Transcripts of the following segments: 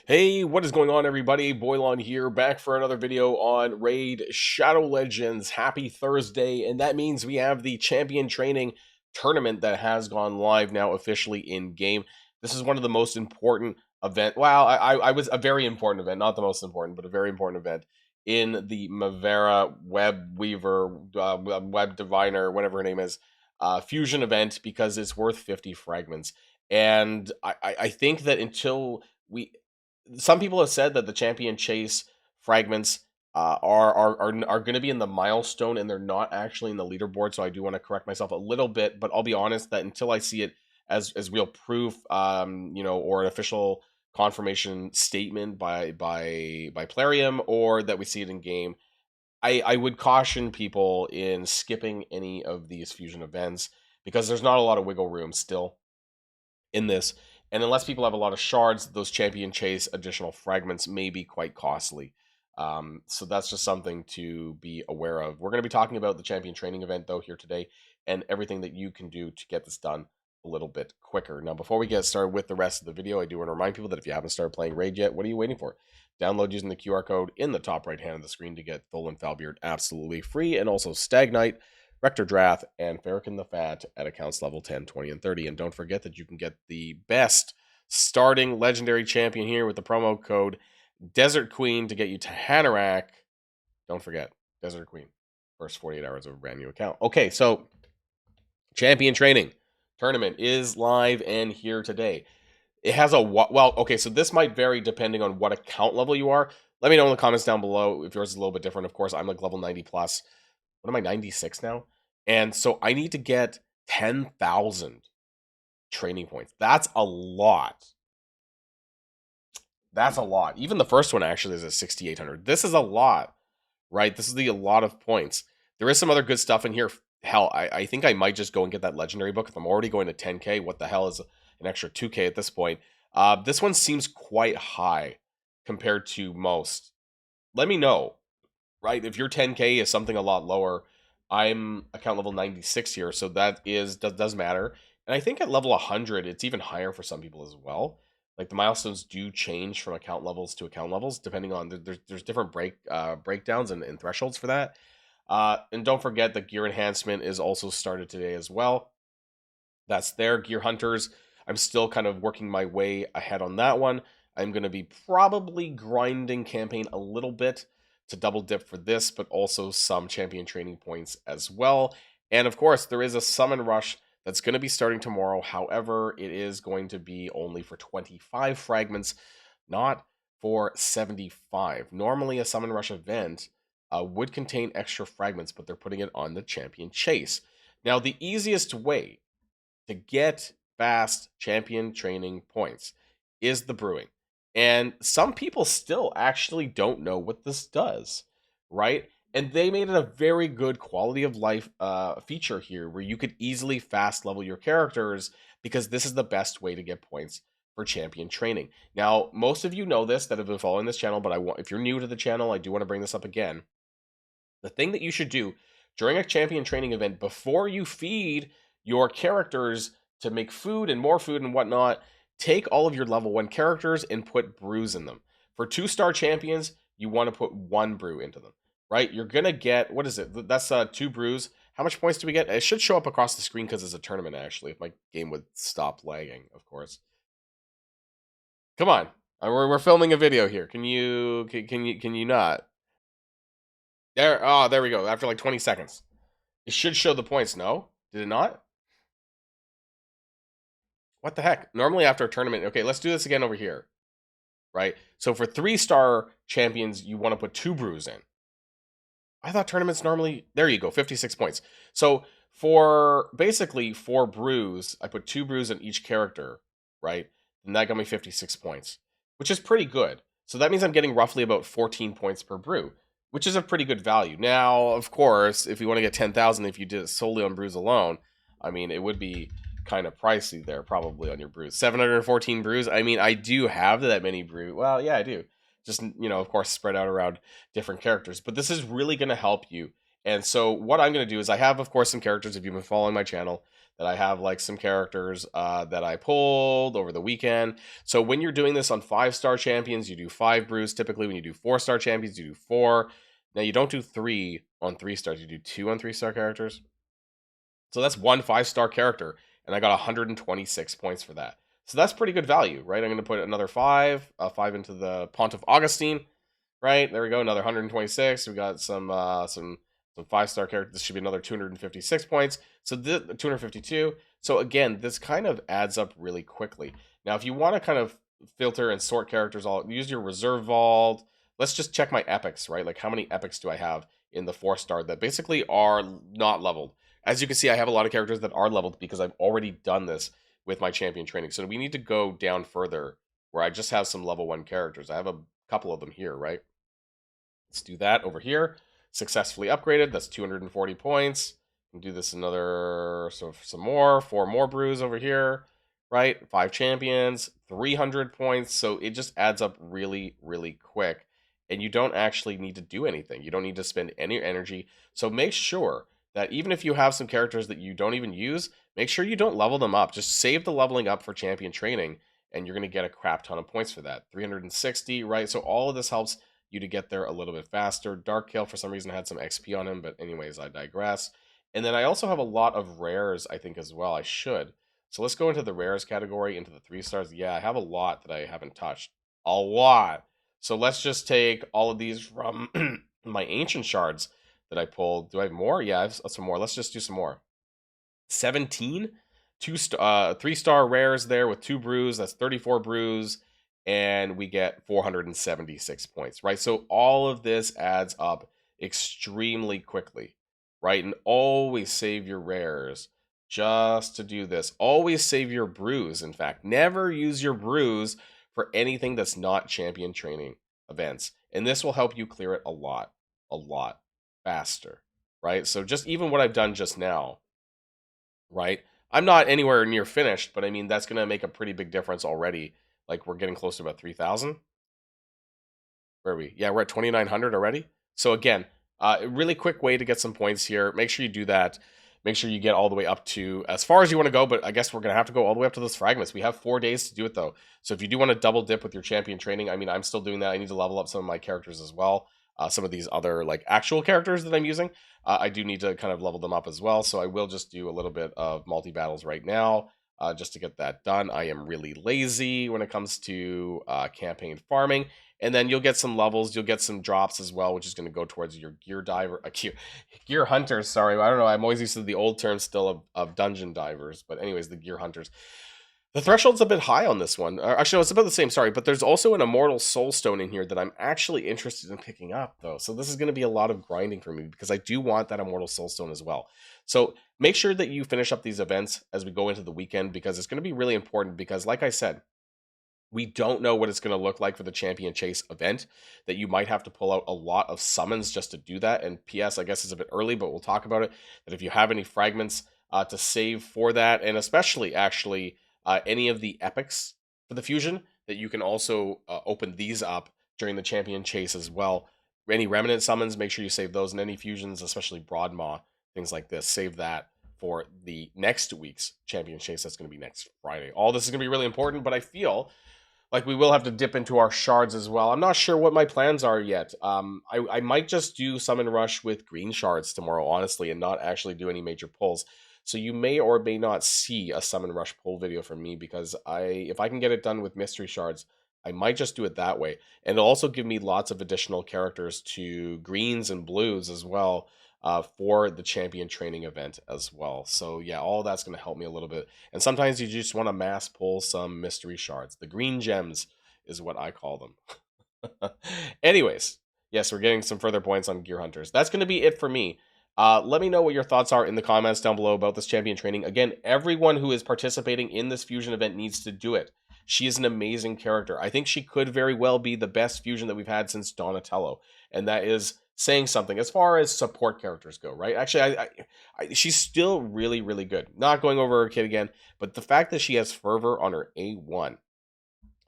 Hey, what is going on, everybody? Boilon here, back for another video on Raid Shadow Legends. Happy Thursday, and that means we have the Champion Training Tournament that has gone live now officially in game. This is one of the most important event. Well, I was a very important event, not the most important, but a very important event in the Mavera Web Weaver, Web Diviner, whatever her name is, fusion event because it's worth 50 fragments. And I think that until we some people have said that the champion chase fragments are going to be in the milestone and they're not actually in the leaderboard. So I do want to correct myself a little bit, but I'll be honest that until I see it as real proof, or an official confirmation statement by Plarium, or that we see it in game, I would caution people in skipping any of these fusion events because there's not a lot of wiggle room still in this. And unless people have a lot of shards, those champion chase additional fragments may be quite costly. So that's just something to be aware of. We're going to be talking about the champion training event, though, here today, and everything that you can do to get this done a little bit quicker. Now, before we get started with the rest of the video, I do want to remind people that if you haven't started playing Raid yet, what are you waiting for? Download using the QR code in the top right hand of the screen to get Tholan Falbeard absolutely free, and also Stagnite, Rector Drath, and Farrakhan the Fat at accounts level 10, 20, and 30. And don't forget that you can get the best starting legendary champion here with the promo code Desert Queen to get you to Hanorrak. Don't forget, Desert Queen. First 48 hours of a brand new account. Okay, so champion training tournament is live and here today. It has a, well, okay, so this might vary depending on what account level you are. Let me know in the comments down below if yours is a little bit different. Of course, I'm like level 90 plus. What am I, 96 now? And so I need to get 10,000 training points. That's a lot. That's a lot. Even the first one actually is at 6,800. This is a lot, right? This is a lot of points. There is some other good stuff in here. Hell, I think I might just go and get that legendary book. If I'm already going to 10K, what the hell is an extra 2K at this point? This one seems quite high compared to most. Let me know, right? If your 10K is something a lot lower, I'm account level 96 here, so that does matter. And I think at level 100, it's even higher for some people as well. Like the milestones do change from account levels to account levels, depending on there's different breakdowns and thresholds for that. And don't forget that gear enhancement is also started today as well. That's there. Gear Hunters, I'm still kind of working my way ahead on that one. I'm going to be probably grinding campaign a little bit to double dip for this, but also some champion training points as well. And of course, there is a summon rush that's going to be starting tomorrow. However, it is going to be only for 25 fragments, not for 75. Normally, a summon rush event would contain extra fragments, but they're putting it on the champion chase. Now, the easiest way to get fast champion training points is the brewing. And some people still actually don't know what this does, right? And they made it a very good quality of life feature here where you could easily fast level your characters because this is the best way to get points for champion training. Now, most of you know this that have been following this channel, but if you're new to the channel, I do want to bring this up again. The thing that you should do during a champion training event before you feed your characters to make food and more food and whatnot, take all of your level 1 characters and put brews in them. For 2-star champions, you want to put 1 brew into them, right? You're going to get, what is it? That's 2 brews. How much points do we get? It should show up across the screen because it's a tournament, actually, if my game would stop lagging, of course. Come on. We're filming a video here. Can you not? There we go. After like 20 seconds. It should show the points, no? Did it not? What the heck? Normally after a tournament, okay, let's do this again over here, right? So for 3-star champions, you want to put 2 brews in. I thought tournaments normally, there you go, 56 points. So for basically 4 brews, I put 2 brews in each character, right? And that got me 56 points, which is pretty good. So that means I'm getting roughly about 14 points per brew, which is a pretty good value. Now, of course, if you want to get 10,000, if you did it solely on brews alone, I mean, it would be kind of pricey there probably on your brews. 714 brews. I mean, I do have that many brews. Well, yeah, I do. Just, of course, spread out around different characters. But this is really going to help you. And so what I'm going to do is I have, of course, some characters, if you've been following my channel, that I have like some characters that I pulled over the weekend. So when you're doing this on 5-star champions, you do 5 brews. Typically, when you do 4-star champions, you do 4. Now you don't do 3 on 3 stars. You do 2 on 3-star characters. So that's one 5-star character, and I got 126 points for that. So that's pretty good value, right? I'm going to put another 5 into the Pontiff Augustine, right? There we go, another 126. We got some 5-star characters. This should be another 256 points. So 252. So again, this kind of adds up really quickly. Now, if you want to kind of filter and sort characters, I'll use your reserve vault. Let's just check my epics, right? Like how many epics do I have in the 4-star that basically are not leveled? As you can see, I have a lot of characters that are leveled because I've already done this with my champion training. So we need to go down further where I just have some level 1 characters. I have a couple of them here, right? Let's do that over here. Successfully upgraded. That's 240 points. And do this another, so some more, 4 more brews over here, right? 5 champions, 300 points. So it just adds up really, really quick. And you don't actually need to do anything. You don't need to spend any energy. So make sure that even if you have some characters that you don't even use, make sure you don't level them up. Just save the leveling up for champion training, and you're going to get a crap ton of points for that. 360, right? So all of this helps you to get there a little bit faster. Darkkill, for some reason, had some XP on him, but anyways, I digress. And then I also have a lot of rares, I think, as well. I should. So let's go into the rares category, into the 3 stars. Yeah, I have a lot that I haven't touched. A lot. So let's just take all of these from my ancient shards that I pulled. Do I have more? Yeah, I have some more. Let's just do some more. 17 3-star rares there with 2 brews. That's 34 brews, and we get 476 points, right? So all of this adds up extremely quickly, right? And always save your rares just to do this. Always save your brews. In fact, never use your brews for anything that's not champion training events, and this will help you clear it a lot faster, right? So just even what I've done just now, right? I'm not anywhere near finished, but I mean, that's going to make a pretty big difference already. Like we're getting close to about 3,000. Where are we? Yeah, we're at 2,900 already. So again, a really quick way to get some points here. Make sure you do that. Make sure you get all the way up to as far as you want to go, but I guess we're going to have to go all the way up to those fragments. We have 4 days to do it though. So if you do want to double dip with your champion training, I mean, I'm still doing that. I need to level up some of my characters as well. Some of these other like actual characters that I'm using, I do need to kind of level them up as well. So I will just do a little bit of multi-battles right now just to get that done. I am really lazy when it comes to campaign farming. And then you'll get some levels, you'll get some drops as well, which is going to go towards your gear diver, gear hunters. Sorry, I don't know. I'm always used to the old term still of dungeon divers, but anyways, the gear hunters. The threshold's a bit high on this one. Actually, no, it's about the same, sorry. But there's also an Immortal Soulstone in here that I'm actually interested in picking up, though. So this is going to be a lot of grinding for me because I do want that Immortal Soulstone as well. So make sure that you finish up these events as we go into the weekend because it's going to be really important because, like I said, we don't know what it's going to look like for the Champion Chase event, that you might have to pull out a lot of summons just to do that. And PS, I guess it's a bit early, but we'll talk about it, that if you have any fragments to save for that, and especially actually any of the epics for the fusion, that you can also open these up during the Champion Chase as well. Any remnant summons, make sure you save those, and any fusions, especially Broadmaw, things like this, save that for the next week's Champion Chase. That's going to be next Friday. All this is going to be really important, but I feel like we will have to dip into our shards as well. I'm not sure what my plans are yet. I might just do Summon Rush with green shards tomorrow, honestly, and not actually do any major pulls. So you may or may not see a Summon Rush pull video from me because if I can get it done with mystery shards, I might just do it that way. And it'll also give me lots of additional characters to greens and blues as well for the champion training event as well. So yeah, all that's going to help me a little bit. And sometimes you just want to mass pull some mystery shards. The green gems is what I call them. Anyways, yes, we're getting some further points on Gear Hunters. That's going to be it for me. Let me know what your thoughts are in the comments down below about this champion training. Again, everyone who is participating in this fusion event needs to do it. She is an amazing character. I think she could very well be the best fusion that we've had since Donatello. And that is saying something as far as support characters go, right? Actually, she's still really, really good. Not going over her kit again, but the fact that she has Fervor on her A1,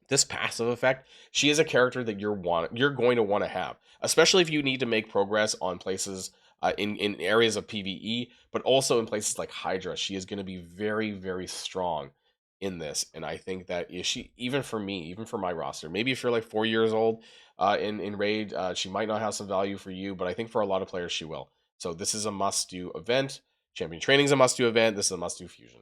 this passive effect, she is a character that you're going to want to have, especially if you need to make progress on places in areas of PvE, but also in places like Hydra. She is going to be very, very strong in this, and I think that if she, even for me, even for my roster, maybe if you're like 4 years old in Raid, she might not have some value for you, but I think for a lot of players she will. So this is a must-do event. Champion Training is a must-do event. This is a must-do fusion.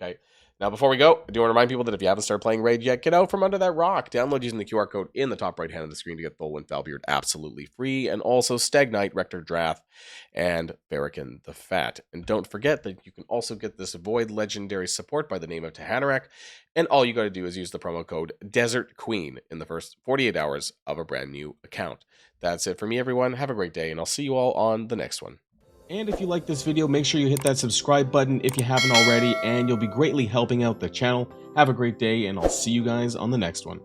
Okay. Now, before we go, I do want to remind people that if you haven't started playing Raid yet, get out from under that rock. Download using the QR code in the top right hand of the screen to get Boilon Falbeard absolutely free, and also Stagnite, Rector Drath, and Barrakin the Fat. And don't forget that you can also get this Void Legendary support by the name of Tahanarak, and all you got to do is use the promo code Desert Queen in the first 48 hours of a brand new account. That's it for me, everyone. Have a great day, and I'll see you all on the next one. And if you like this video, make sure you hit that subscribe button if you haven't already, and you'll be greatly helping out the channel. Have a great day, and I'll see you guys on the next one.